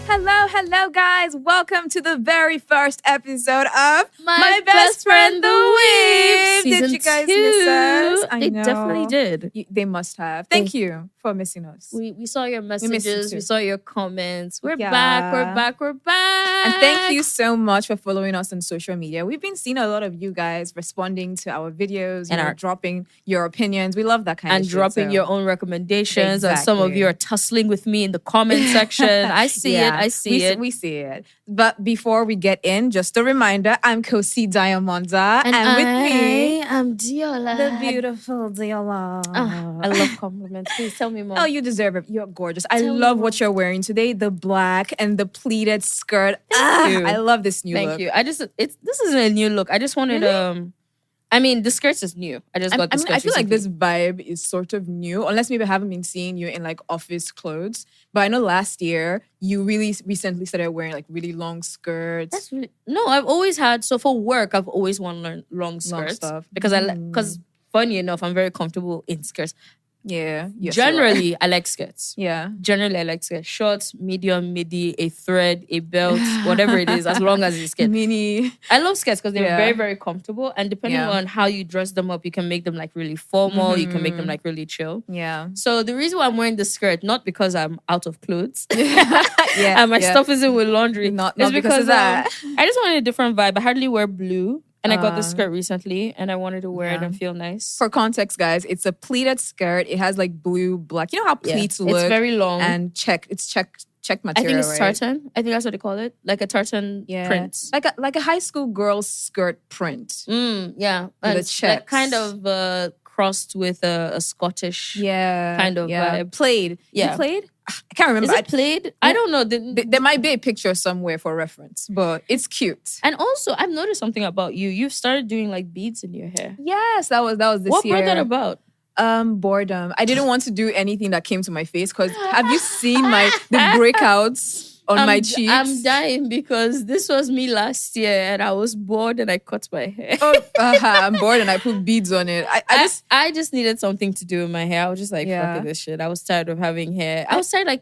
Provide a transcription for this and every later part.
Hello, guys. Welcome to the very first episode of My Best Friend, the Weeb. Did you guys miss us? They definitely did. They must have. Thank you for missing us. We saw your missed messages. you We too. saw your comments. We're Yeah. back. And thank you so much for following us on social media. We've been seeing a lot of you guys responding to our videos and dropping your opinions. We love that kind of and shit. dropping your own recommendations. And some of Exactly. you are tussling with me in the comment section. I see it. I see it. We see it. But before we get in, just a reminder, I'm Kosy Diamonda. And with me, I'm Deola. the beautiful Deola. I love compliments. Please tell me more. Oh, you deserve it. You're gorgeous. I Tell me love more. what you're wearing today. The black and the pleated skirt. Thank you. I love this new Thank look. you. This isn't a new look. I just wanted the skirts is new. I just got the skirts. I feel like recently. this vibe is sort of new, unless maybe I haven't been seeing you in like office clothes. But I know last year you really recently started wearing like really long skirts. That's really no. I've always had for work. I've always worn long skirts stuff. because funny enough, I'm very comfortable in skirts. Yeah. Yes, Generally, I like skirts. yeah. Generally, I like skirts. Shorts, medium, midi, a thread, a belt, whatever it is, as long as it's skirt. Mini. I love skirts because they're Yeah. very, very comfortable. And depending Yeah. on how you dress them up, you can make them like really formal. You can make them like really chill. Yeah. So the reason why I'm wearing the skirt, not because I'm out of clothes, Yeah. and my stuff isn't with laundry, Not it's because of that. I just wanted a different vibe. I hardly wear blue. And I got this Uh, skirt recently, and I wanted to wear it yeah. and feel nice. For context, guys, it's a pleated skirt. It has like blue, black. You know how pleats look? It's very long. And it's check I material. think it's right? tartan. I think that's what they call it. Like a tartan print. Like a high school girl's skirt print. Yeah. With And the it's like checks. kind of crossed with a Scottish. Yeah. Kind of vibe. Played. Yeah. You played? I can't remember. Is it played? I don't know. There might be a picture somewhere for reference, but it's cute. And also, I've noticed something about you. You've started doing like beads in your hair. Yes, that was this What year. brought that about? Boredom. I didn't want to do anything that came to my face because have you seen the breakouts on my cheeks? I'm dying because this was me last year and I was bored and I cut my hair. Oh, I'm bored and I put beads on it. I just needed something to do with my hair. I was just like, fuck this shit. I was tired of having hair. I was tired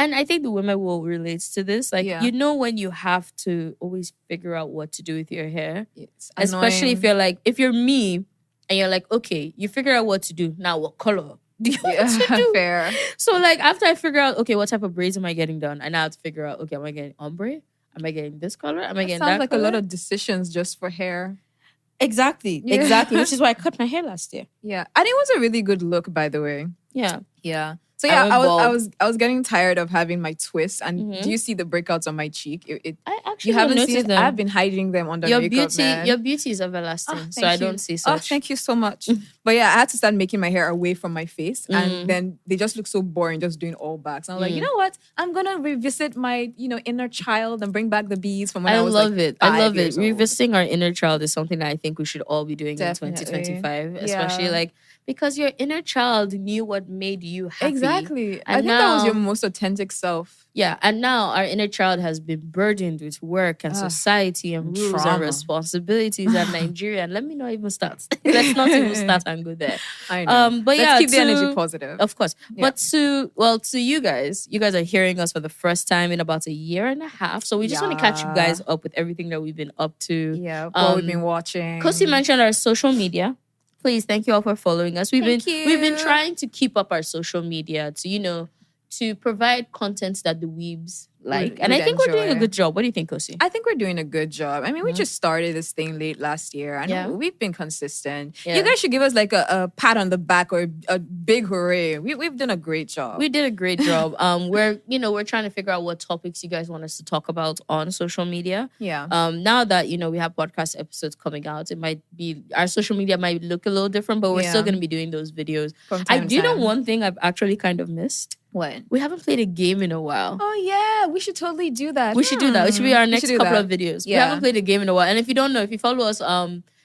and I think the women will relate to this. Like, you know when you have to always figure out what to do with your hair? It's Especially annoying. if you're me and you're like, okay, you figure out what to do. Now what color do you want to do? Fair. So like after I figure out, okay, what type of braids am I getting done? I now have to figure out, okay, am I getting ombre? Am I getting this color? Am I getting that Sounds like color? a lot of decisions just for hair. Exactly. Which is why I cut my hair last year. Yeah. And it was a really good look, by the way. Yeah. Yeah. So I yeah, went I was getting tired of having my twist. And do you see the breakouts on my cheek? I actually You haven't noticed seen it? them. I've been hiding them under Your makeup, man. your beauty is everlasting. So I don't see such. Oh, thank you so much. But yeah, I had to start making my hair away from my face. And then they just look so boring just doing all backs. And I'm like, you know what? I'm going to revisit my, inner child and bring back the beads from when I was love like it. 5 I love it. years old. Revisiting our inner child is something that I think we should all be doing Definitely. in 2025. Yeah. Especially because your inner child knew what made you happy. Exactly. I And think that was now- your most authentic self. Yeah, and now our inner child has been burdened with work and society and rules and trauma. responsibilities and Nigeria. And let me not even start. Let's not even start and go there. I know. But Let's keep the energy positive. Of course. But to you guys are hearing us for the first time in about a year and a half. So we just want to catch you guys up with everything that we've been up to. Yeah, what we've been watching. Kosy mentioned our social media. Please, thank you all for following us. We've Thank been you. trying to keep up our social media to provide content that the weebs like. And I think we're doing a enjoy. good job. What do you think, Kosy? I think we're doing a good job. I mean, we just started this thing late last year. And we've been consistent. Yeah. You guys should give us like a pat on the back or a big hooray. We've done a great job. We did a great job. We're trying to figure out what topics you guys want us to talk about on social media. Yeah. Now that we have podcast episodes coming out, it might be our social media might look a little different, but we're still going to be doing those videos. From time to do you know time. one thing I've actually kind of missed? What? We haven't played a game in a while. Oh yeah, we should totally do that. We should do that. It should be our We next should do couple that. of videos. We Yeah. haven't played a game in a while. And if you don't know, if you follow us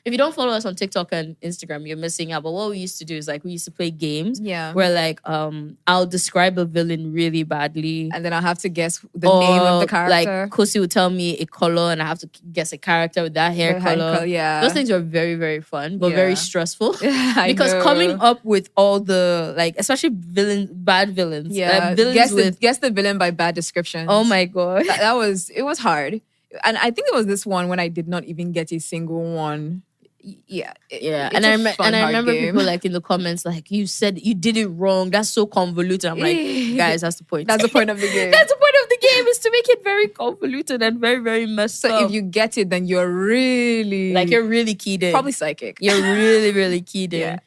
if you don't follow us on TikTok and Instagram, you're missing out. But what we used to do is like we used to play games where like I'll describe a villain really badly. And then I'll have to guess the name of the character. Like Kosy would tell me a color and I have to guess a character with that hair color. Yeah. Those things are very, very fun, but very stressful. Because coming up with all the like, especially bad villains. Yeah. Guess the villain by bad descriptions. Oh my God. It was hard. And I think it was this one when I did not even get a single one. Yeah. And I remember people like in the comments like, you said you did it wrong. That's so convoluted. I'm like, guys, that's the point. That's the point of the game. That's the point of the game, is to make it very convoluted and very, very messed up. So if you get it, then you're really keyed in. Probably psychic. You're really, really keyed in.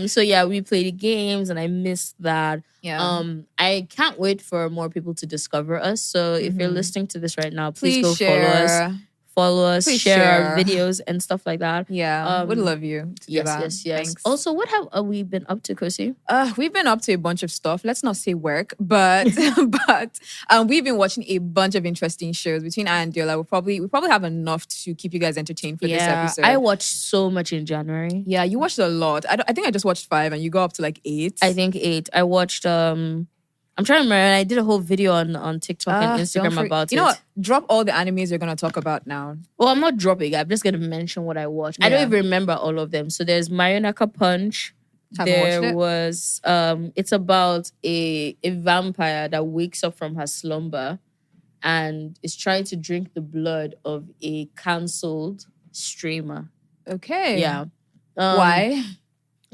So yeah, we played games and I missed that. Yeah. I can't wait for more people to discover us. So if you're listening to this right now, please go share. Follow us, share our videos and stuff like that. Yeah, would love you to do that. Yes. Thanks. Also, what have we been up to, Kosy? We've been up to a bunch of stuff. Let's not say work, but we've been watching a bunch of interesting shows. Between I and Deola, we probably have enough to keep you guys entertained for this episode. I watched so much in January. Yeah, you watched a lot. I think I just watched 5 and you go up to like 8. I think 8. I watched I'm trying to remember. I did a whole video on TikTok and Instagram about it. You know what? Drop all the animes you're going to talk about now. Well, I'm not dropping. I'm just going to mention what I watched. Yeah. I don't even remember all of them. So there's Marionaka Punch. There was, it's about a vampire that wakes up from her slumber and is trying to drink the blood of a cancelled streamer. Okay. Yeah. Why?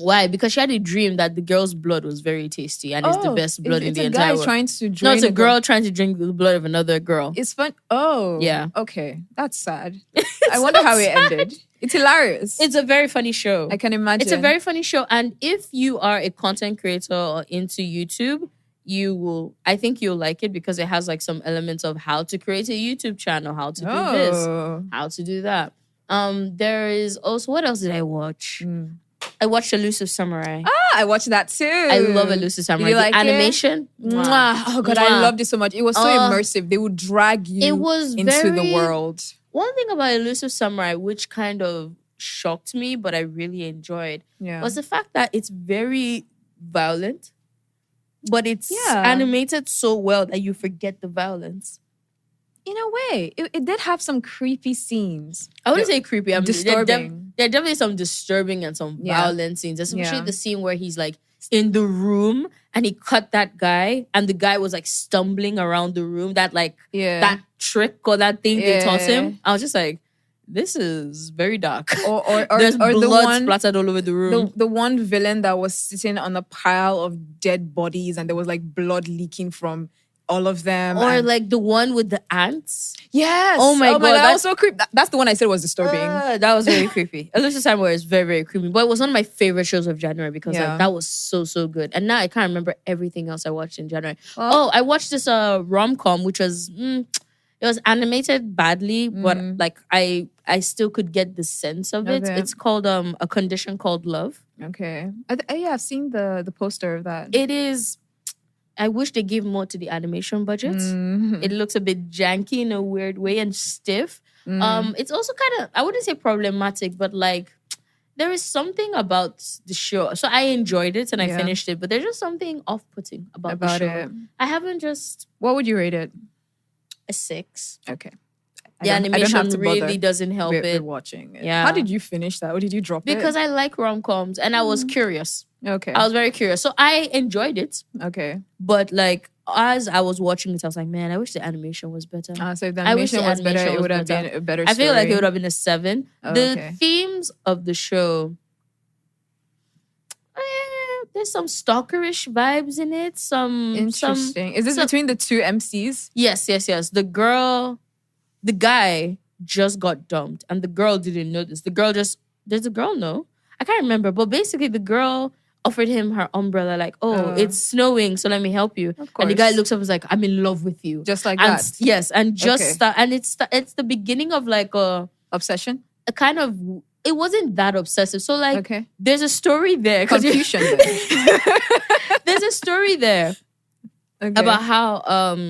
Why? Because she had a dream that the girl's blood was very tasty and it's the best blood in the entire world. Trying to drink. No, it's a girl trying to drink the blood of another girl. It's fun. Oh. Yeah. Okay. That's sad. I wonder how it ended. It's hilarious. It's a very funny show. I can imagine. It's a very funny show. And if you are a content creator or into YouTube, I think you'll like it because it has like some elements of how to create a YouTube channel, how to do this, how to do that. There is also, what else did I watch? I watched Elusive Samurai. I watched that too. I love Elusive Samurai. Did you like animation? Mwah. Oh God, I loved it so much. It was so immersive. They would drag you into the world. One thing about Elusive Samurai, which kind of shocked me, but I really enjoyed, was the fact that it's very violent, but it's animated so well that you forget the violence. In a way, it did have some creepy scenes. I wouldn't say creepy. Disturbing. There are definitely some disturbing and some violent scenes, especially the scene where he's like in the room and he cut that guy and the guy was like stumbling around the room. That like that trick or that thing they taught him. I was just like, this is very dark. Or there's blood splattered all over the room. The one villain that was sitting on a pile of dead bodies and there was like blood leaking from all of them. Or like the one with the ants. Yes. Oh my God. That was so creepy. That's the one I said was disturbing. That was very creepy. Elusive Samurai is very, very creepy. But it was one of my favorite shows of January because like, that was so, so good. And now I can't remember everything else I watched in January. I watched this rom-com, which was, it was animated badly, but like I still could get the sense of it. It's called A Condition Called Love. Okay. I've seen the poster of that. It is... I wish they gave more to the animation budget. It looks a bit janky in a weird way and stiff. It's also kind of, I wouldn't say problematic, but like there is something about the show. So I enjoyed it and I finished it, but there's just something off-putting about the show. It. I haven't just... What would you rate it? A 6. Okay. The animation really doesn't help it. Watching it. Yeah. How did you finish that? Or did you drop it? Because I like rom-coms and I was curious. Okay. I was very curious. So I enjoyed it. Okay. But like as I was watching it, I was like, man, I wish the animation was better. So if the animation was better, it would have been a better story. I feel like it would have been a 7. The themes of the show, there's some stalkerish vibes in it. Interesting. Is this between the two MCs? Yes. The guy just got dumped and the girl didn't know this. Does the girl know? I can't remember, but basically the girl offered him her umbrella like, it's snowing, so let me help you. And the guy looks up and is like, I'm in love with you. Just like that? Yes, and it's the beginning of like a... Obsession? A kind of... It wasn't that obsessive. So like, there's a story there. Confusion there. There's a story there about how...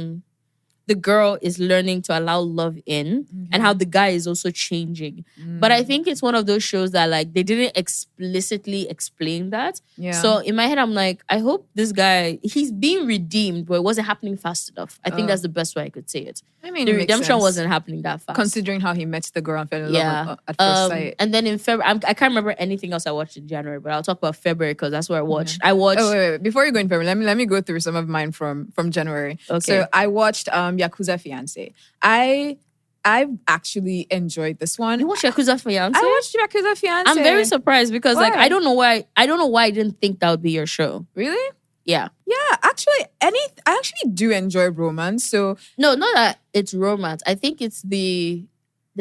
the girl is learning to allow love in and how the guy is also changing. But I think it's one of those shows that like they didn't explicitly explain that. Yeah. So in my head, I'm like, I hope this guy, he's being redeemed, but it wasn't happening fast enough. I think that's the best way I could say it. I mean, the it makes redemption sense. wasn't happening that fast. Considering how he met the girl and fell in love at first sight. And then in February, I can't remember anything else I watched in January, but I'll talk about February because that's where I watched. I watched. Oh, wait. Before you go in February, let me go through some of mine from January. Okay. So I watched Yakuza Fiance. I actually enjoyed this one. You watched Yakuza Fiance? I watched Yakuza Fiance. I'm very surprised because Why? like I don't know why I didn't think that would be your show. Really? Yeah. Yeah, actually, I actually do enjoy romance. So No, not that it's romance. I think it's the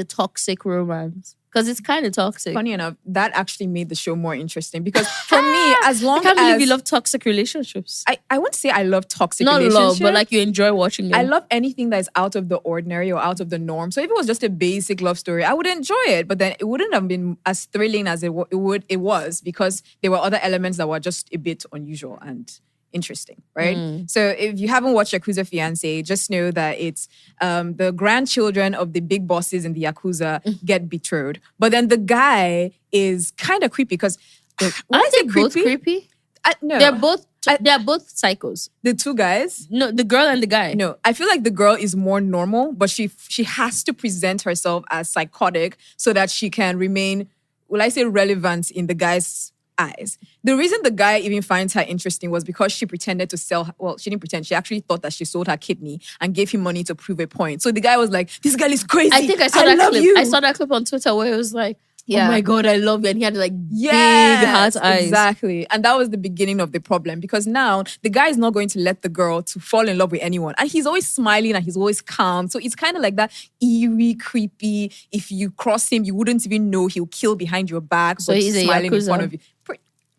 toxic romance. Because it's kind of toxic. funny enough, that actually made the show more interesting because for me, as long I can't as believe you love toxic relationships. I wouldn't say I love toxic Not relationships. love, but like you enjoy watching them. I love anything that is out of the ordinary or out of the norm. So if it was just a basic love story, I would enjoy it. But then it wouldn't have been as thrilling as it was because there were other elements that were just a bit unusual and interesting, right? So if you haven't watched Yakuza Fiance, just know that it's the grandchildren of the big bosses in the Yakuza get betrothed. But then the guy is kind of creepy because aren't they both creepy? No. They're both psychos. The two guys? No, the girl and the guy. No, I feel like the girl is more normal, but she has to present herself as psychotic so that she can remain, will I say, relevant in the guy's eyes. The reason the guy even finds her interesting was because she pretended to sell, well, she didn't pretend, she actually thought that she sold her kidney and gave him money to prove a point. So the guy was like, this girl is crazy. I think I saw that clip. I saw that clip on Twitter where it was like, oh my God, I love you. And he had like big heart eyes. Exactly. And that was the beginning of the problem because now the guy is not going to let the girl to fall in love with anyone. And he's always smiling and he's always calm. So it's kind of like that eerie, creepy. If you cross him, you wouldn't even know he'll kill behind your back. So but he's smiling in front Yakuza. of you.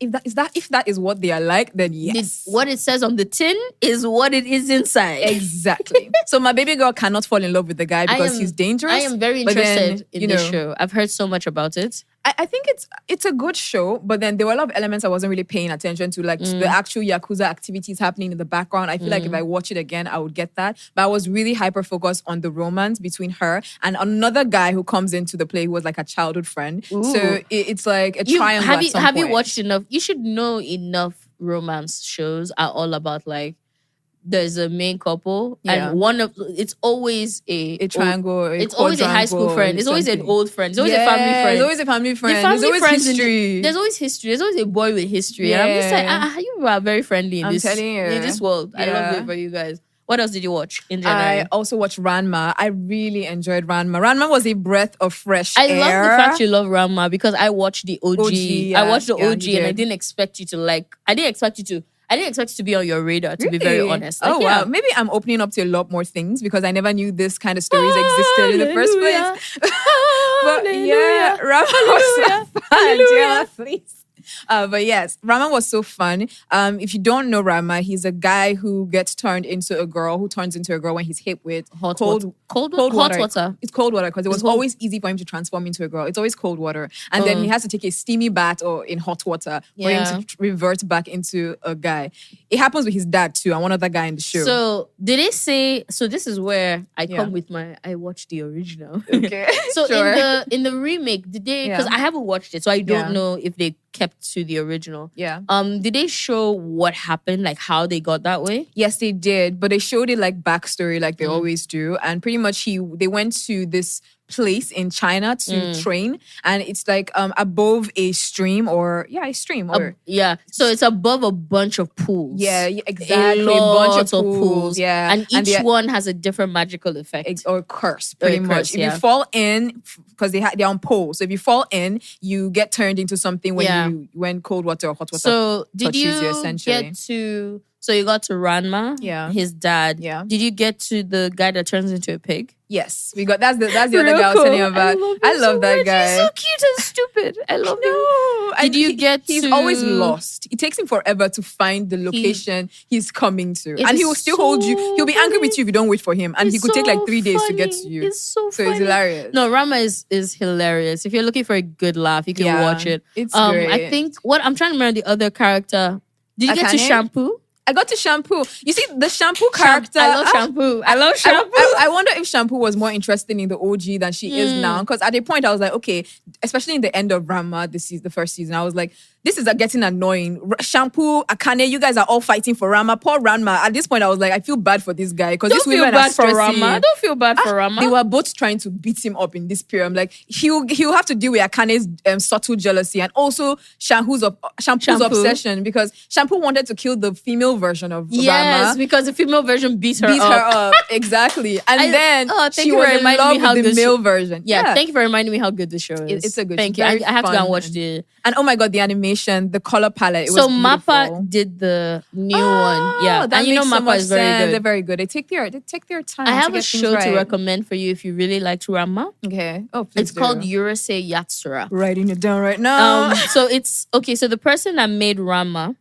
If that is what they are like, then yes. What it says on the tin is what it is inside. Exactly. So my baby girl cannot fall in love with the guy because he's dangerous. I am very interested in this show. I've heard so much about it. I think it's a good show, but then there were a lot of elements I wasn't really paying attention to, like the actual Yakuza activities happening in the background. I feel like if I watch it again, I would get that. But I was really hyper-focused on the romance between her and another guy who comes into the play who was like a childhood friend. Ooh. So it's like a triangle Have you watched enough? You should know enough romance shows are all about like, there's a main couple and it's always a triangle. It's always a high school friend. It's always an old friend. It's always a family friend. It's always a family friend. There's always history. There's always history. There's always a boy with history. And I'm just like, you are very friendly in this world. I love it for you guys. What else did you watch in January? I also watched Ranma. I really enjoyed Ranma. Ranma was a breath of fresh air. I love the fact you love Ranma because I watched the OG. I watched the OG and I didn't expect you to like. I didn't expect you to be on your radar, to be very honest. Like, wow. Maybe I'm opening up to a lot more things because I never knew this kind of stories existed in the first place. But yeah, Ranma was so fun. Deola, please. But yes, Rama was so fun. If you don't know Rama, he's a guy who gets turned into a girl, who turns into a girl when he's hit with hot water. It's cold water because it was always easy for him to transform into a girl. It's always cold water. And then he has to take a steamy bath or in hot water for him to revert back into a guy. It happens with his dad too and one other guy in the show. So did they say, so this is where I come with I watched the original. Okay. So in the remake, did they, because I haven't watched it, so I don't know if they kept to the original. Yeah. Did they show what happened, like how they got that way? Yes, they did, but they showed it like backstory, like they always do. And pretty much they went to this place in China to train, and it's like above a stream or a stream or so it's above a bunch of pools. Yeah, exactly. A bunch of pools. Yeah, and each one has a different magical effect or curse. Pretty much, if you fall in, because they're on poles, so if you fall in, you get turned into something when cold water or hot water. So did touches you essentially get to? So you got to Ranma, his dad. Yeah. Did you get to the guy that turns into a pig? Yes, we got. That's the other guy I was telling you about. I love that guy. He's so cute and stupid. I love him. Did you get? He's always lost. It takes him forever to find the location he's coming to, and he will still hold you. He'll be angry with you if you don't wait for him, and he could take like 3 days to get to you. It's so funny. It's hilarious. No, Rama is hilarious. If you're looking for a good laugh, you can watch it. It's great. I think I'm trying to remember the other character. Did you get to Shampoo? I got to Shampoo. You see, the Shampoo character. I love Shampoo. I love Shampoo. I wonder if Shampoo was more interesting in the OG than she is now. Because at a point, I was like, okay, especially in the end of Rama, the first season, I was like, this is getting annoying. Shampoo, Akane, you guys are all fighting for Rama. Poor Rama. At this point, I was like, I feel bad for this guy. Because these women are stressing. Don't feel bad for Rama. They were both trying to beat him up in this period. I'm like, he'll have to deal with Akane's subtle jealousy and also Shampoo's obsession, because Shampoo wanted to kill the female version of Rama. Yes, because the female version beat her up. Exactly. And then she was in love with the male version. Yeah, thank you for reminding me how good the show is. It's a good show. Thank you. I have to go and watch the... And oh my God, the animation, the color palette, it was beautiful. Mappa did the new one. Yeah. And you know Mappa is very good. They're very good. They take their time. I have a show to recommend for you if you really like Rama. Okay. Oh, please. It's called Urusei Yatsura. Writing it down right now. So it's okay. So the person that made Rama,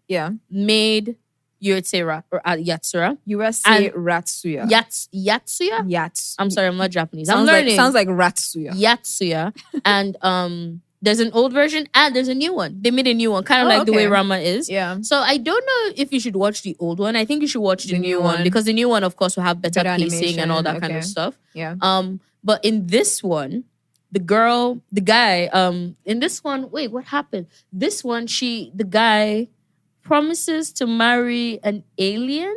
made Urusei Yatsura. Urusei Ratsuya. Yatsuya. Yats. I'm sorry, I'm not Japanese. Sounds like Ratsuya. Yatsuya. And there's an old version and there's a new one. They made a new one, kind of like the way Rama is. Yeah. So I don't know if you should watch the old one. I think you should watch the new one because the new one, of course, will have better pacing and all that kind of stuff. Yeah. But in this one, the guy, in this one, wait, what happened? This one, the guy promises to marry an alien.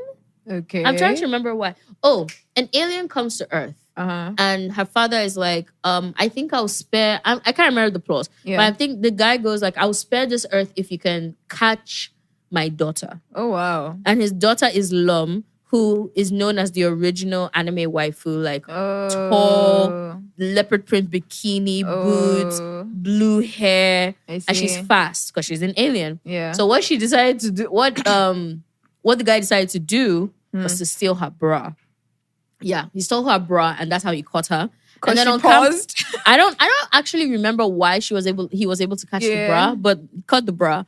Okay. I'm trying to remember why. Oh, an alien comes to Earth. And her father is like, I think I'll spare... I can't remember the plot. Yeah. But I think the guy goes like, I'll spare this Earth if you can catch my daughter. Oh, wow. And his daughter is Lum, who is known as the original anime waifu. Like, tall, leopard print bikini, boots, blue hair. And she's fast because she's an alien. Yeah. So what she decided to do... What the guy decided to do was to steal her bra. Yeah, he stole her bra, and that's how he caught her. And then she paused. I don't actually remember why he was able to catch the bra, but caught the bra,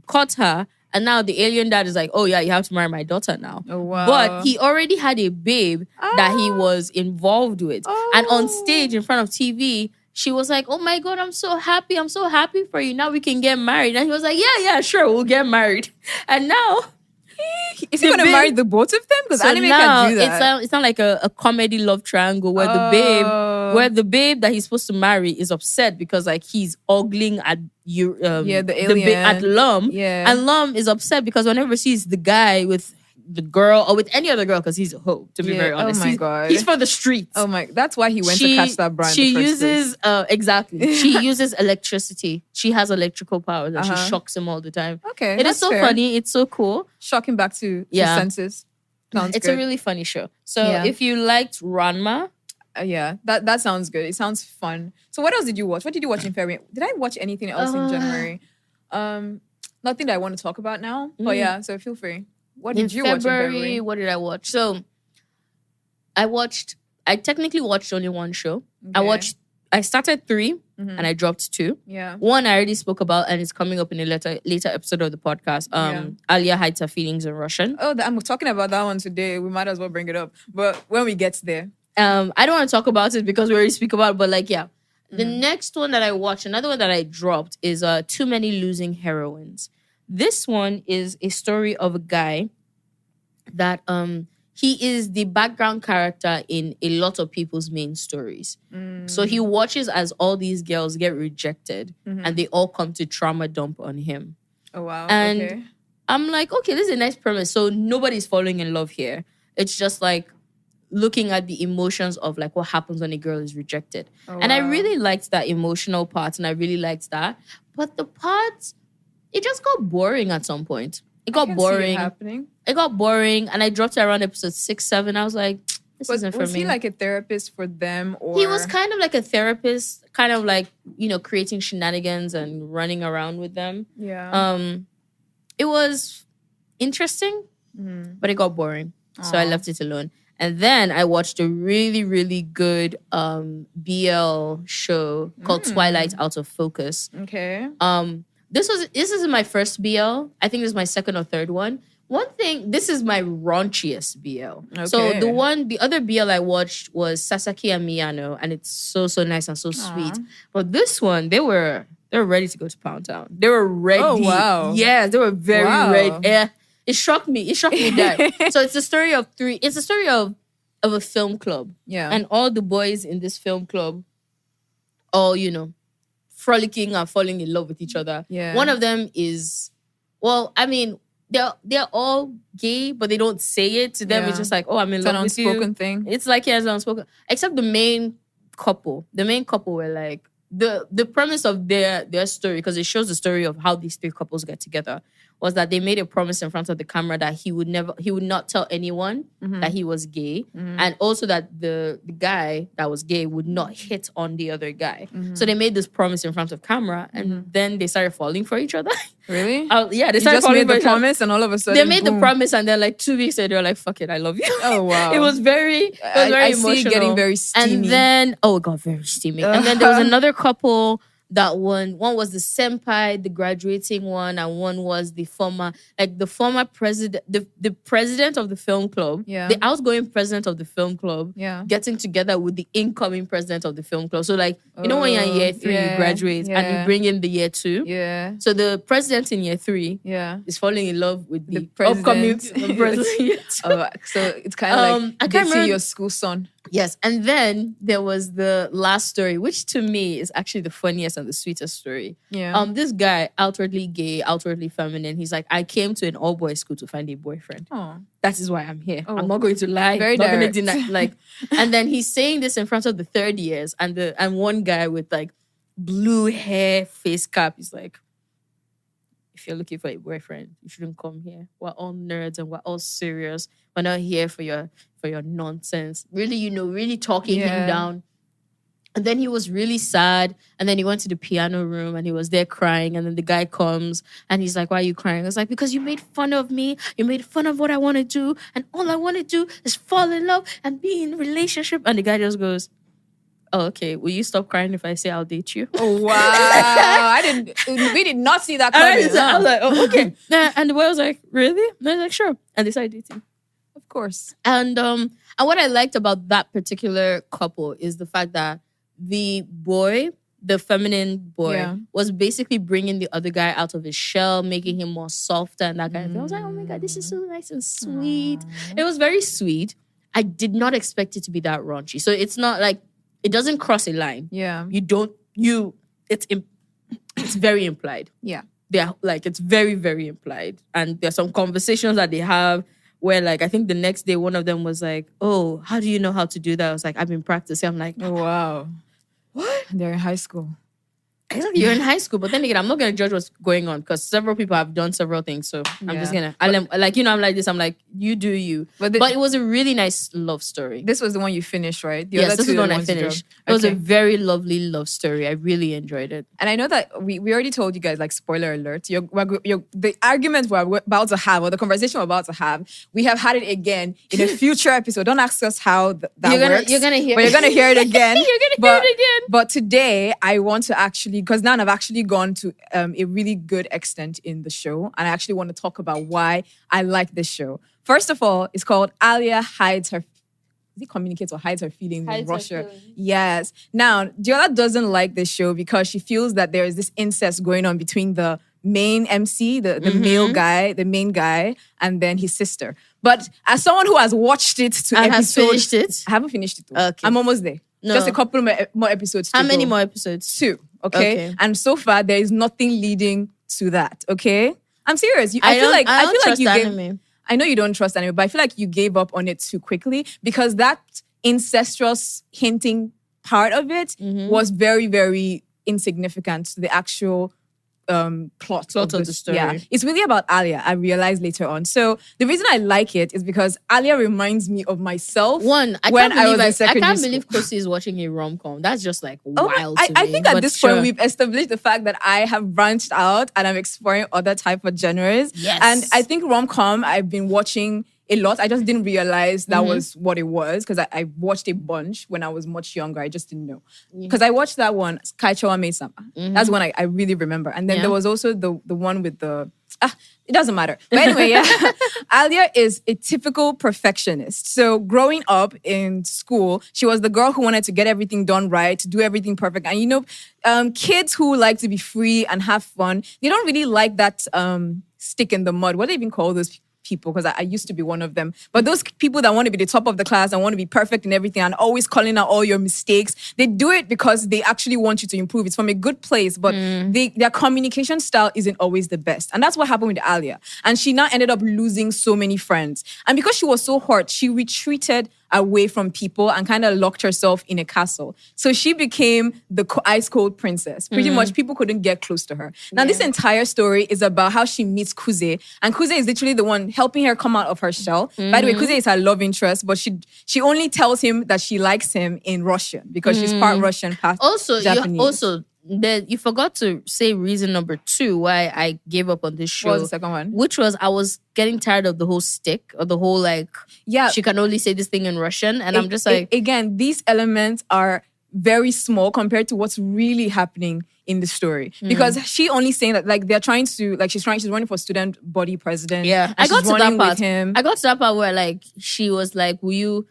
caught her, and now the alien dad is like, oh yeah, you have to marry my daughter now. Oh wow! But he already had a babe that he was involved with, and on stage in front of TV, she was like, oh my God, I'm so happy for you. Now we can get married. And he was like, yeah, sure, we'll get married. And now... Is he going to marry the both of them? Because anime can do that. It's not like a comedy love triangle where the babe that he's supposed to marry is upset because like he's ogling at the alien at Lum. Yeah. And Lum is upset because whenever he sees the guy with the girl or with any other girl, because he's a hoe, to be very honest. Oh my God. He's for the streets. Oh my, that's why he went to catch that brand. She uses exactly. She uses electricity. She has electrical powers and she shocks him all the time. Okay. It is so funny. It's so cool. Shocking back to his senses. It's a really funny show. So if you liked Ranma, that sounds good. It sounds fun. So what else did you watch? What did you watch in February? Did I watch anything else in January? Nothing that I want to talk about now. But yeah, so feel free. What did you watch in February? What did I watch? So I technically watched only one show. Okay. I started 3 and I dropped 2. Yeah. One I already spoke about and it's coming up in a later episode of the podcast. Alia hides her feelings in Russian. Oh, I'm talking about that one today. We might as well bring it up. But when we get there. I don't want to talk about it because we already speak about it, but like, yeah. The next one that I watched, another one that I dropped is Too Many Losing Heroines. This one is a story of a guy that he is the background character in a lot of people's main stories. So he watches as all these girls get rejected and they all come to trauma dump on him. Oh, wow. And I'm like, okay, this is a nice premise. So nobody's falling in love here. It's just like looking at the emotions of like what happens when a girl is rejected. Oh, and I really liked that emotional part and I really liked that. But the parts... It just got boring at some point. It got boring. It got boring, and I dropped it around episode 6, 7. I was like, this isn't for me. Was he like a therapist for them? Or he was kind of like a therapist, kind of like, creating shenanigans and running around with them. Yeah. It was interesting, but it got boring. So I left it alone. And then I watched a really, really good BL show called Twilight Out of Focus. Okay. This is my first BL. I think this is my second or third one. One thing, this is my raunchiest BL. Okay. So the other BL I watched was Sasaki and Miyano, and it's so nice and so sweet. But this one, they were ready to go to Pound Town. They were ready. Oh wow! Yeah, they were very ready. Yeah, It shocked me. It shocked me that. So it's a story of three. It's a story of a film club. Yeah. And all the boys in this film club, all, frolicking and falling in love with each other. Yeah. One of them is, well, I mean, they're all gay, but they don't say it to them. Yeah. It's just like, oh, I'm in love with you. It's an unspoken thing. It's like, yeah, it's an unspoken. Except the main couple. The main couple were like, the premise of their story, because it shows the story of how these three couples get together, was that they made a promise in front of the camera that he would not tell anyone that he was gay, and also that the guy that was gay would not hit on the other guy. So they made this promise in front of camera, and then they started falling for each other. Really? Yeah, they You started just falling made for the each other. promise, and all of a sudden They made boom. the promise, and then like 2 weeks later, they were like, "Fuck it, I love you." Oh wow! It was very I emotional. see it getting very steamy. And then, oh, it got very steamy. And then there was another couple. That one was the senpai, the graduating one, and one was the former president, the president of the film club, the outgoing president of the film club, getting together with the incoming president of the film club. So like, when you're in year 3, you graduate, and you bring in the year 2. Yeah. So the president in year 3 is falling in love with the upcoming president. So it's kind of like I can't dating remember your school son. Yes, and then there was the last story, which to me is actually the funniest and the sweetest story. Yeah. This guy, outwardly gay, outwardly feminine, he's like, I came to an all-boys school to find a boyfriend. Oh. That is why I'm here. I'm not going to lie. Very not going to direct. deny. Like, and then he's saying this in front of the third years, and one guy with like blue hair, face cap, he's like, if you're looking for a boyfriend, you shouldn't come here. We're all nerds and we're all serious. We're not here for your nonsense. Really, really talking him down. And then he was really sad. And then he went to the piano room and he was there crying. And then the guy comes and he's like, why are you crying? I was like, because you made fun of me. You made fun of what I want to do. And all I want to do is fall in love and be in a relationship. And the guy just goes, oh, okay. Will you stop crying if I say I'll date you? Oh, wow. We did not see that coming. I was like, oh, okay. And the boy was like, really? And I was like, sure. And they started dating. Of course. And what I liked about that particular couple is the fact that the boy, the feminine boy, was basically bringing the other guy out of his shell, making him more softer and that kind of thing. I was like, oh my God, this is so nice and sweet. It was very sweet. I did not expect it to be that raunchy. So it's not like, it doesn't cross a line. Yeah. It's very implied. Yeah. They're like, it's very, very implied. And there's some conversations that they have where like, I think the next day, one of them was like, oh, how do you know how to do that? I was like, I've been practicing. I'm like, oh, wow. What? They're in high school. Exactly. You're in high school, but then again, I'm not going to judge what's going on because several people have done several things. So I'm just going to, I'm like this. I'm like, you do you. But it was a really nice love story. This was the one you finished, right? Yes, this is the one I finished. It was a very lovely love story. I really enjoyed it. And I know that we already told you guys, like, spoiler alert, the argument we're about to have, or the conversation we're about to have, we have had it again in a future episode. Don't ask us how that works. You're going to hear but you're going to hear it again. You're going to hear it again. But today, I want to actually, because now I've actually gone to a really good extent in the show, and I actually want to talk about why I like this show. First of all, it's called Alia Hides Her... Is it communicates or hides her feelings in Russia? Yes. Now, Deola doesn't like this show because she feels that there is this incest going on between the main MC, the male guy, the main guy, and then his sister. But as someone who has watched it to and episode... has finished it? I haven't finished it. Okay. I'm almost there. No. Just a couple more episodes to How go. many more episodes? 2. Okay? And so far, there is nothing leading to that. Okay? I'm serious. I feel like you gave... I know you don't trust anime, but I feel like you gave up on it too quickly because that incestuous hinting part of it was very, very insignificant to the actual plot of the story. Yeah. It's really about Alia, I realized later on. So the reason I like it is because Alia reminds me of myself. I can't believe Kosy is watching a rom-com. That's just like wild to me. I think at this point we've established the fact that I have branched out and I'm exploring other type of genres. Yes. And I think rom-com I've been watching a lot. I just didn't realize that was what it was because I watched a bunch when I was much younger. I just didn't know. Because I watched that one, Kaichawa Mei-sama. That's one I really remember. And then there was also the one with the... it doesn't matter. But anyway, Alia is a typical perfectionist. So growing up in school, she was the girl who wanted to get everything done right, to do everything perfect. And kids who like to be free and have fun, they don't really like that stick in the mud. What do they even call those people because I used to be one of them. But those people that want to be the top of the class and want to be perfect in everything and always calling out all your mistakes, they do it because they actually want you to improve. It's from a good place, but their communication style isn't always the best. And that's what happened with Alia. And she now ended up losing so many friends. And because she was so hurt, she retreated away from people and kind of locked herself in a castle. So she became the ice cold princess. Pretty much people couldn't get close to her. Now this entire story is about how she meets Kosy, and Kosy is literally the one helping her come out of her shell. By the way, Kosy is her love interest, but she only tells him that she likes him in Russian because she's part Russian, part Japanese. You forgot to say reason number 2 why I gave up on this show. What was the second one? Which was I was getting tired of the whole stick or the whole she can only say this thing in Russian, and I'm just like, again, these elements are very small compared to what's really happening in the story, because she only saying that they're trying to she's running for student body president. Yeah, I got to that part. I got to that part where she was like, will you?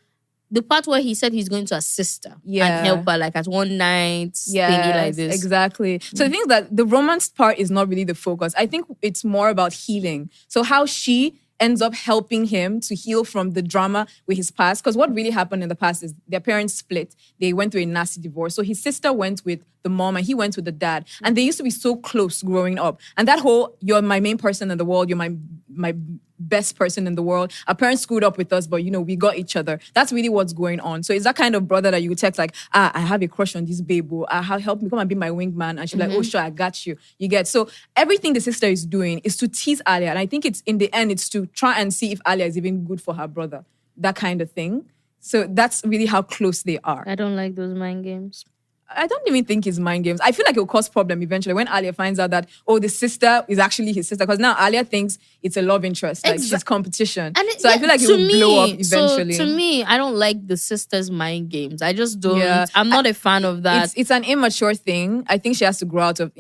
The part where he said he's going to assist her and help her at one night, thingy like this. Exactly. So the thing is that the romance part is not really the focus. I think it's more about healing. So how she ends up helping him to heal from the drama with his past. Because what really happened in the past is their parents split. They went through a nasty divorce. So his sister went with the mom and he went with the dad. And they used to be so close growing up. And that whole, you're my main person in the world, you're my best person in the world. Our parents screwed up with us, but we got each other. That's really what's going on. So it's that kind of brother that you text I have a crush on this babe. Help me, come and be my wingman. And she's like, oh sure, I got you. You get. So everything the sister is doing is to tease Alia. And I think it's in the end, it's to try and see if Alia is even good for her brother. That kind of thing. So that's really how close they are. I don't like those mind games. I don't even think it's mind games. I feel like it will cause problem eventually when Alia finds out that, the sister is actually his sister. Because now Alia thinks it's a love interest. She's competition. So I feel like it will blow up eventually. So to me, I don't like the sisters' mind games. I just don't. Yeah. I'm not a fan of that. It's an immature thing. I think she has to grow out of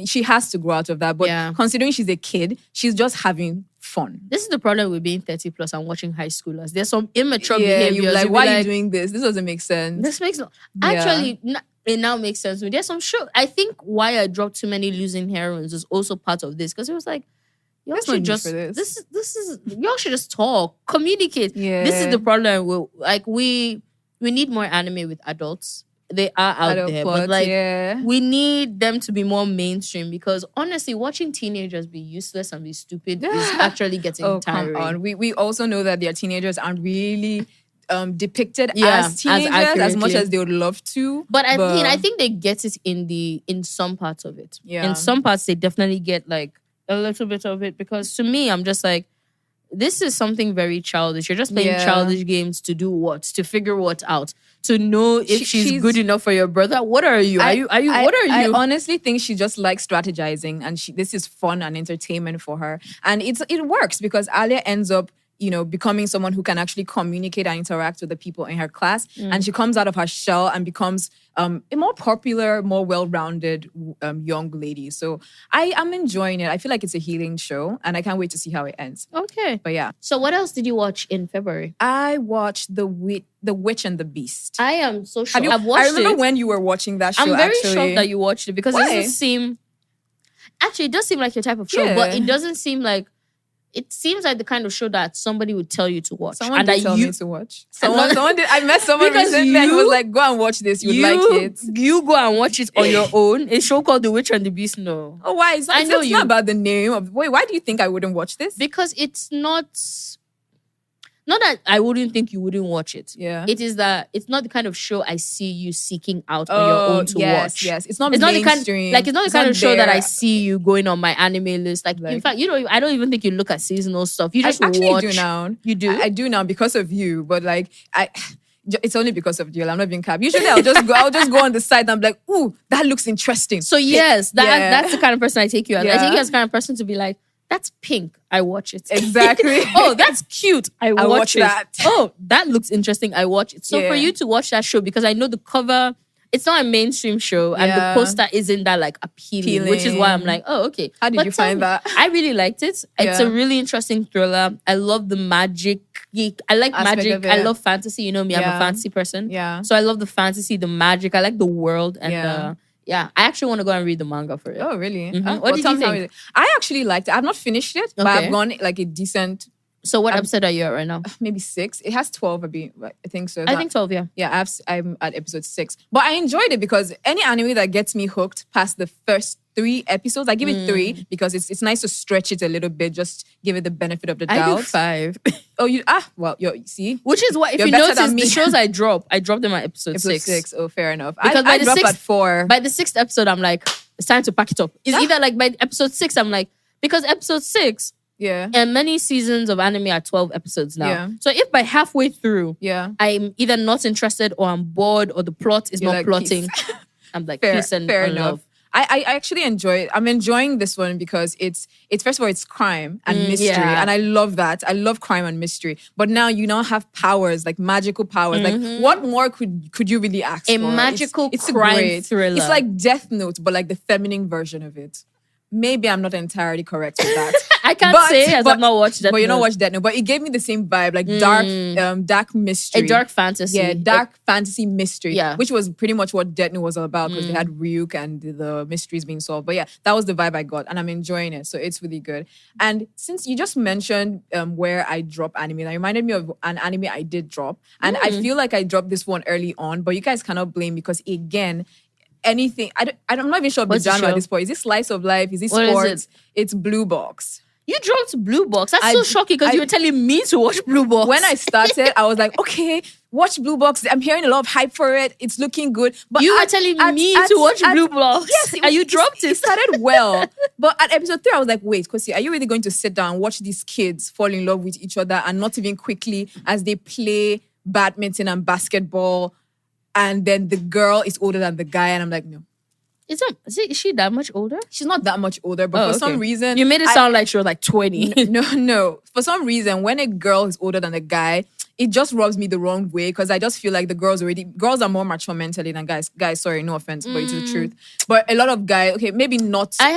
that. But considering she's a kid, she's just having fun. This is the problem with being 30 plus and watching high schoolers. There's some immature behaviors. You're like, why are you doing this? This doesn't make sense. This makes no... Actually... It now makes sense to me. There's some show. I think why I dropped too many losing heroines is also part of this, because it was like, y'all should just this is y'all should just talk, communicate. Yeah. This is the problem. We need more anime with adults. They are out there, but we need them to be more mainstream, because honestly, watching teenagers be useless and be stupid is actually getting tiring. Come on. We also know that their teenagers aren't really depicted as teenagers as much as they would love to. But I think they get it in some parts of it. Yeah. In some parts, they definitely get a little bit of it, because to me, I'm just like, this is something very childish. You're just playing childish games to do what? To figure what out? To know if she's good enough for your brother? What are you? What are you? I honestly think she just likes strategizing, and this is fun and entertainment for her. And it works, because Alia ends up becoming someone who can actually communicate and interact with the people in her class. And she comes out of her shell and becomes a more popular, more well-rounded young lady. So I'm enjoying it. I feel like it's a healing show, and I can't wait to see how it ends. Okay. But yeah. So what else did you watch in February? I watched The Witch and the Beast. I am so shocked. I've watched it. I remember when you were watching that show, I'm very shocked that you watched it, because it doesn't seem... Actually, it does seem like your type of show, but it doesn't seem like... It seems like the kind of show that somebody would tell you to watch. Someone did tell me to watch. Someone did. I met someone recently and he was like, go and watch this. You like it. You go and watch it on your own. A show called The Witch and the Beast. No. Oh, why? It's not about the name of... Wait, why do you think I wouldn't watch this? Because it's not... Not that I wouldn't think you wouldn't watch it. Yeah. It is that it's not the kind of show I see you seeking out on your own to watch. Yes, it's not mainstream. It's not the kind of show that I see you going on my anime list. In fact, I don't even think you look at seasonal stuff. You just watch. I do now. You do? I do now because of you. But it's only because of Deola. I'm not being cap. Usually I'll just go on the site and I'm like, ooh, that looks interesting. So yes, that's the kind of person I take you as. I take you as the kind of person to be like, that's pink. I watch it. Exactly. Oh, that's cute. I watch it. That. Oh, that looks interesting. I watch it. So for you to watch that show, because I know the cover, it's not a mainstream show, and the poster isn't that appealing, which is why I'm like, oh, okay. How did you find that? I really liked it. It's a really interesting thriller. I love the magic. I like magic. I love fantasy. You know me, I'm a fantasy person. Yeah. So I love the fantasy, the magic. I like the world, and I actually want to go and read the manga for it. Oh, really? Mm-hmm. What did you think? I actually liked it. I've not finished it, but I've gone a decent So what episode are you at right now? Maybe 6. It has 12. I think so. I think 12. Yeah. Yeah, I'm at episode 6. But I enjoyed it because any anime that gets me hooked past the first 3 episodes, I give it 3 because it's nice to stretch it a little bit, just give it the benefit of the doubt. I do 5. Oh, well, you see, which is what if you notice the shows I drop them at episode 6. Oh, fair enough. Because I drop at 4. By the 6th episode, I'm like, it's time to pack it up. It's either like by episode 6, I'm like, because episode 6. Yeah. And many seasons of anime are 12 episodes now. Yeah. So if by halfway through, I'm either not interested or I'm bored or the plot is not plotting, I'm like, peace and love. I actually enjoy it. I'm enjoying this one because it's first of all, it's crime and mystery. And I love that. I love crime and mystery. But now you now have powers, like magical powers. Like what more could you really ask for? A magical crime thriller. It's like Death Note, but like the feminine version of it. Maybe I'm not entirely correct with that. I can't say as I've not watched Death Note. But you not watched Death Note. But it gave me the same vibe, like dark mystery. A dark fantasy. Yeah, dark fantasy mystery. Yeah. Which was pretty much what Death Note was all about because they had Ryuk and the mysteries being solved. But yeah, that was the vibe I got and I'm enjoying it. So it's really good. And since you just mentioned where I drop anime, that reminded me of an anime I did drop. And I feel like I dropped this one early on, but you guys cannot blame because again, anything, I'm not even sure of the genre at this point. Is it slice of life? Is it sports? It's Blue Box. You dropped Blue Box. That's so shocking because you were telling me to watch Blue Box. When I started, I was like, okay, watch Blue Box. I'm hearing a lot of hype for it. It's looking good. But you were telling me to watch Blue Box. Yes. And you dropped it. It started well. But at episode 3, I was like, wait, Kosy, are you really going to sit down and watch these kids fall in love with each other and not even quickly as they play badminton and basketball? And then the girl is older than the guy. And I'm like, no. Is she that much older? She's not that much older, but for some reason... You made it sound like she was like 20. No. For some reason, when a girl is older than a guy, it just rubs me the wrong way because I just feel like girls are more mature mentally than guys. Guys, sorry, no offense, but it's the truth. But a lot of guys, okay, maybe not... I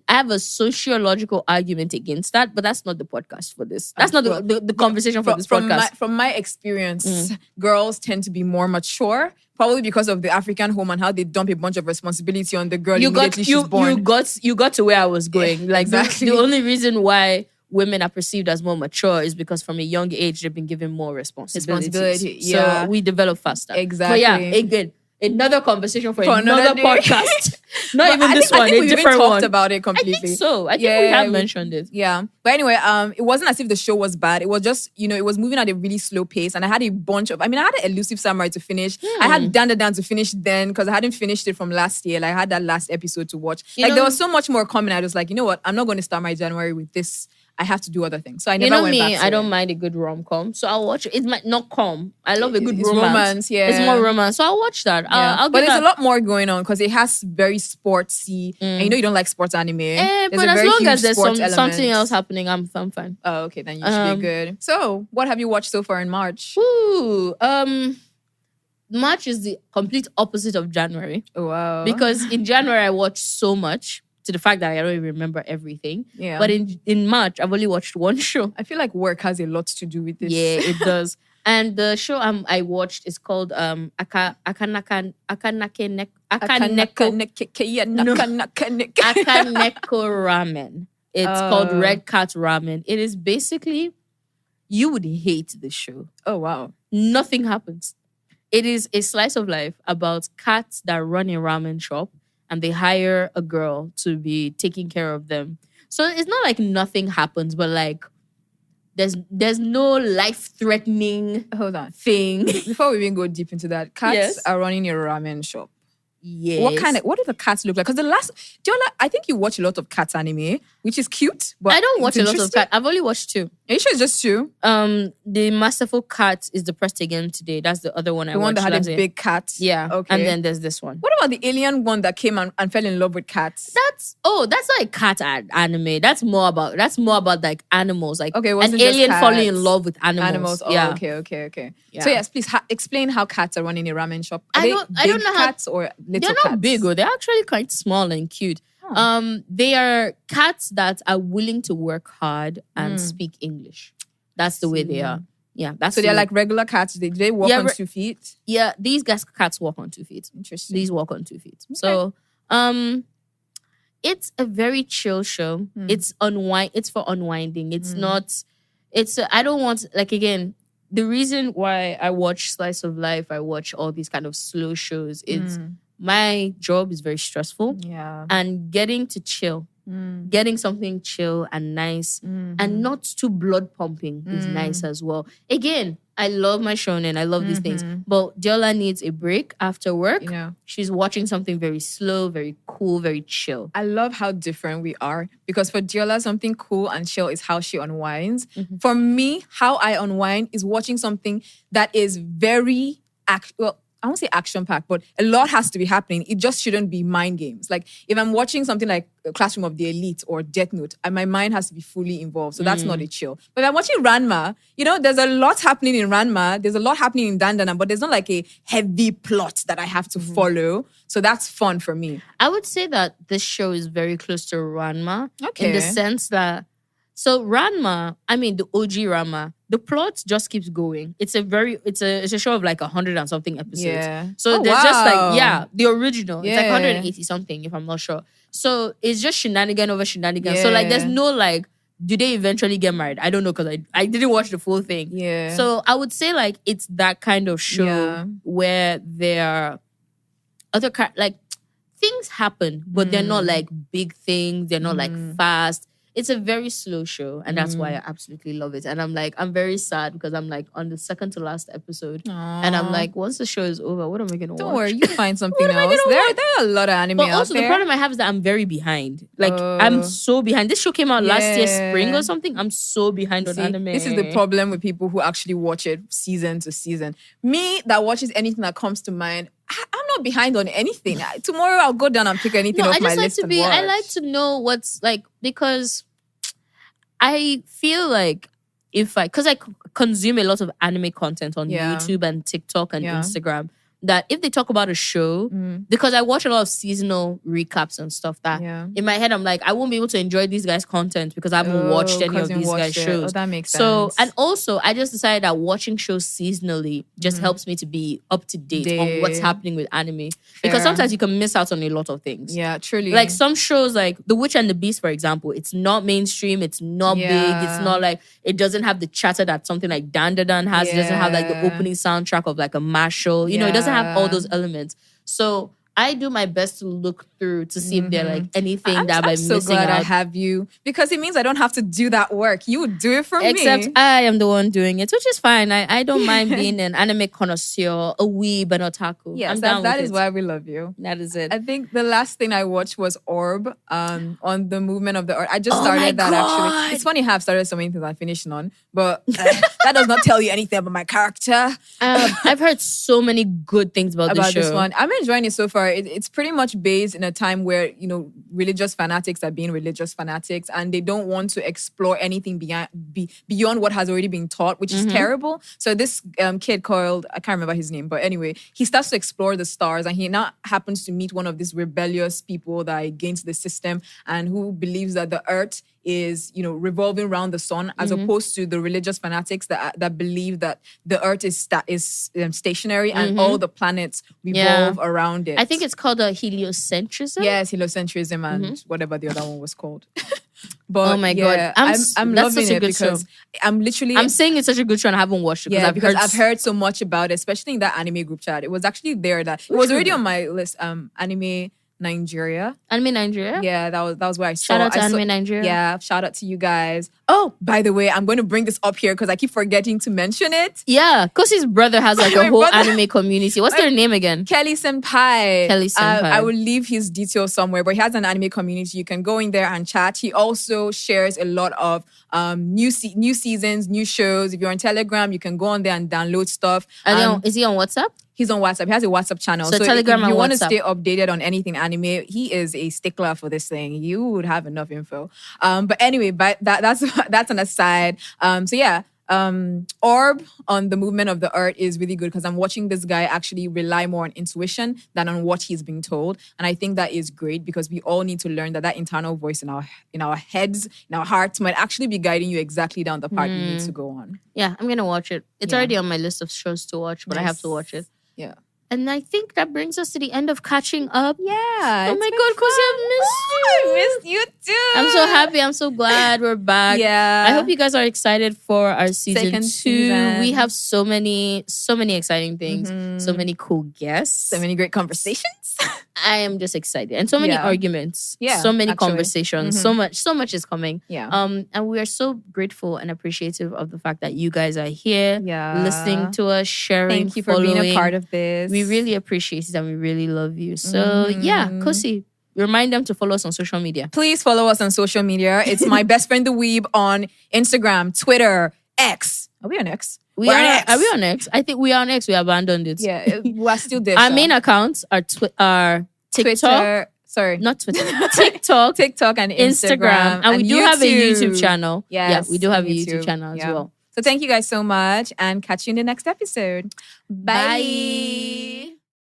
have a sociological argument against that, but that's not the podcast for this. That's not the conversation for this podcast. From my experience, girls tend to be more mature. Probably because of the African home and how they dump a bunch of responsibility on the girl immediately she's born. You got to where I was going. Yeah, like exactly. The only reason why women are perceived as more mature is because from a young age they've been given more responsibility. Yeah. So we develop faster. Exactly. But yeah, again, another conversation for another podcast. Not even this one, I think a different one. Talked about it completely. I think so. I think we have mentioned it. Yeah. But anyway, it wasn't as if the show was bad. It was just, it was moving at a really slow pace. And I had a bunch of, I had an Elusive Samurai to finish. I had Dan to finish then because I hadn't finished it from last year. Like I had that last episode to watch. There was so much more coming. I was like, you know what? I'm not going to start my January with this. I have to do other things. So I never went back to I don't mind a good rom-com. So I'll watch it. It might not come. I love a good romance. Yeah. It's more romance. So I'll watch that. Yeah. But there's a lot more going on because it has very sportsy. And you don't like sports anime. But as long as there's something else happening, I'm fine. Oh, okay. Then you should be good. So what have you watched so far in March? March is the complete opposite of January. Oh, wow. Because in January, I watched so much. To the fact that I don't even remember everything. Yeah. But in March, I've only watched one show. I feel like work has a lot to do with this. Yeah, it does. And the show I watched is called Akaneko Ramen. It's called Red Cat Ramen. It is basically, you would hate the show. Oh, wow. Nothing happens. It is a slice of life about cats that run a ramen shop. And they hire a girl to be taking care of them. So it's not like nothing happens, but like there's no life-threatening thing. Before we even go deep into that, cats are running a ramen shop. Yes. What do the cats look like? Because Deola, I think you watch a lot of cats anime, which is cute. But I don't watch a lot of cats. I've only watched 2. Are you sure it's just 2? The Masterful Cat is depressed again today. That's the other one I watched. The one that had a big cat. Yeah. Okay. And then there's this one. What about the alien one that came and fell in love with cats? That's not a cat anime. That's more about like animals. Like an alien falling in love with animals. Oh, yeah. Okay. Yeah. So yes, please explain how cats are running a ramen shop. I don't know cats or little cats? They're not big. They're actually quite small and cute. They are cats that are willing to work hard and speak English. That's the way they are. Yeah, so they're like regular cats. They walk on 2 feet. Yeah, these cats walk on 2 feet. Interesting. These walk on 2 feet. Okay. So, it's a very chill show. It's for unwinding. It's not. I don't want, like, again, the reason why I watch Slice of Life, I watch all these kind of slow shows, is my job is very stressful. Yeah. And getting to chill, getting something chill and nice and not too blood pumping is nice as well. Again, I love my shonen. I love these things. But Deola needs a break after work. Yeah. She's watching something very slow, very cool, very chill. I love how different we are. Because for Deola, something cool and chill is how she unwinds. For me, how I unwind is watching something that is very I won't say action-packed, but a lot has to be happening. It just shouldn't be mind games. Like, if I'm watching something like Classroom of the Elite or Death Note, and my mind has to be fully involved. So that's not a chill. But if I'm watching Ranma, there's a lot happening in Ranma. There's a lot happening in Dandana, but there's not like a heavy plot that I have to follow. So that's fun for me. I would say that this show is very close to Ranma. Okay. In the sense that, so Ranma, I mean the OG Ranma, the plot just keeps going. It's a show of like 100 and something episodes. Yeah. So there's just like, the original. It's like 180 something, if I'm not sure. So it's just shenanigan over shenanigan. So like there's no like, do they eventually get married? I don't know, because I didn't watch the full thing. Yeah. So I would say like it's that kind of show where there are other like things happen, but they're not like big things. They're not like fast. It's a very slow show, and that's why I absolutely love it. And I'm very sad because I'm like on the second to last episode. Aww. And I'm like, once the show is over, what am I going to watch? Don't worry, you find something else. There are a lot of anime but out also, there. the problem I have is that I'm very behind. Like, I'm so behind. This show came out last year, spring or something. I'm so behind on anime. This is the problem with people who actually watch it season to season. Me, that watches anything that comes to mind, I'm not behind on anything. Tomorrow I'll go down and pick anything off my list and watch. I like to know what's like, because I feel like because I consume a lot of anime content on YouTube and TikTok and Instagram, that if they talk about a show, because I watch a lot of seasonal recaps and stuff, that in my head I'm like, I won't be able to enjoy these guys' content because I haven't watched any of these guys' shows. Oh, that makes sense. So, and also I just decided that watching shows seasonally just helps me to be up to date on what's happening with anime. Because sometimes you can miss out on a lot of things. Yeah, truly. Like some shows like The Witch and the Beast, for example, it's not mainstream, it's not big, it's not like, it doesn't have the chatter that something like Dandadan has. It doesn't have like the opening soundtrack of like a Marshall. It doesn't have all those elements. So I do my best to look through to see if there like anything that I'm missing out. I'm so glad I have you, because it means I don't have to do that work. You would do it for me. Except I am the one doing it, which is fine. I don't mind being an anime connoisseur, a weeb, an otaku. Yes, that is why we love you. That is it. I think the last thing I watched was Orb on the movement of the earth. I just started that actually. It's funny how I've started so many things I finished none, but that does not tell you anything about my character. I've heard so many good things about this show. This one. I'm enjoying it so far. It's pretty much based in a time where, religious fanatics are being religious fanatics and they don't want to explore anything beyond what has already been taught, which is terrible. So this kid called, I can't remember his name, but anyway, he starts to explore the stars and he now happens to meet one of these rebellious people that are against the system and who believes that the earth is, revolving around the sun, as opposed to the religious fanatics that believe that the earth is stationary and all the planets revolve around it. I think it's called a heliocentrism. Yes, heliocentrism and whatever the other one was called. But oh my god, I'm loving it because I'm saying it's such a good show and I haven't watched it because I've heard so much about it, especially in that anime group chat. It was actually there that it was already on my list. Anime Nigeria. Yeah, that was where I saw. Shout out to Anime Nigeria. Yeah, shout out to you guys. Oh, by the way, I'm going to bring this up here because I keep forgetting to mention it. Yeah, Kosy's brother has like a whole anime community. What's their name again? Kelly Senpai. Kelly Senpai. I will leave his details somewhere, but he has an anime community. You can go in there and chat. He also shares a lot of new seasons, new shows. If you're on Telegram, you can go on there and download stuff. Is he on WhatsApp? He's on WhatsApp. He has a WhatsApp channel. So Telegram if you want to stay updated on anything anime, he is a stickler for this thing. You would have enough info. But anyway, that's an aside. Orb on the movement of the earth is really good because I'm watching this guy actually rely more on intuition than on what he's being told. And I think that is great because we all need to learn that internal voice in our heads, in our hearts might actually be guiding you exactly down the path you need to go on. Yeah, I'm going to watch it. It's already on my list of shows to watch, but I have to watch it. Yeah. And I think that brings us to the end of catching up. Yeah. Oh my God, Kosy, I missed you. I missed you too. I'm so happy. I'm so glad we're back. Yeah. I hope you guys are excited for our season 2. Season. We have so many exciting things, so many cool guests, so many great conversations. I am just excited. And so many arguments. Yeah. So many conversations. So much is coming. Yeah. And we are so grateful and appreciative of the fact that you guys are here, listening to us, sharing. Thank you for being a part of this. We really appreciate it and we really love you. So Kosy, remind them to follow us on social media. Please follow us on social media. It's my best friend the Weeb on Instagram, Twitter, X. Are we on X? Are we on X? I think we are on X. We abandoned it. Yeah, we're still there. Our main accounts are TikTok. Twitter. Sorry. Not Twitter. TikTok and Instagram. And we do have a YouTube channel. Yes, yeah, we do have a YouTube channel as well. So thank you guys so much and catch you in the next episode. Bye.